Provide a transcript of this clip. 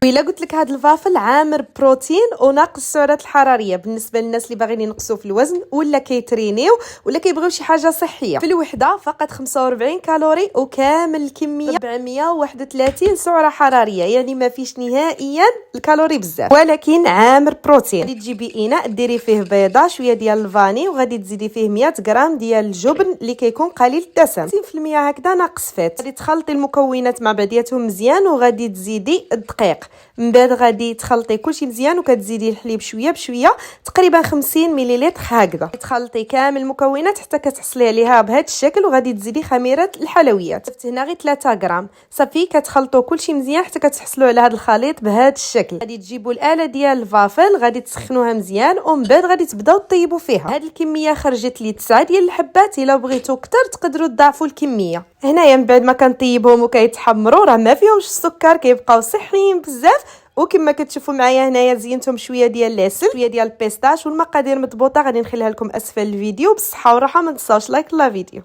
وإلا قلت لك هذا الفافل عامر بروتين وناقص السعرات الحراريه بالنسبه للناس اللي باغيين ينقصوا في الوزن ولا كيترينيو ولا كيبغيو شي حاجه صحيه. في الوحده فقط 45 كالوري وكامل الكميه 431 سعره حراريه، يعني ما فيش نهائيا الكالوري بزاف، ولكن عامر بروتين. غادي تجيبي اناء ديري فيه بيضه شويه ديال الفاني وغادي تزيدي فيه 100 غرام ديال الجبن اللي كيكون قليل الدسم 60% هكذا ناقص فات. غادي تخلطي المكونات مع بعضياتهم مزيان وغادي تزيدي الدقيق. من بعد غادي تخلطي كلشي مزيان وكتزيدي الحليب شويه بشويه تقريبا 50 مليلتر هكذا. تخلطي كامل المكونات حتى كتحصلي عليها بهذا الشكل وغادي تزيدي خميره الحلويات. درت هنا غير 3 غرام صافي. كتخلطوا كلشي مزيان حتى كتحصلوا على هذا الخليط بهذا الشكل. غادي تجيبوا الاله ديال الفافل غادي تسخنوها مزيان ومن بعد غادي تبداو طيبوا فيها. هذه الكميه خرجت لي 9 ديال الحبات، الا بغيتوا اكثر تقدروا تضاعفوا الكميه. هنايا من بعد ما كنطيبهم وكيتحمروا راه ما فيهمش السكر، كيبقاو صحيين بزاف. وكما كتشوفوا معايا هنايا زينتهم شويه ديال العسل شويه ديال البيستاش، والمقادير مضبوطه غادي نخليها لكم اسفل الفيديو. بالصحه والراحه، ما تنساوش لايك لا فيديو.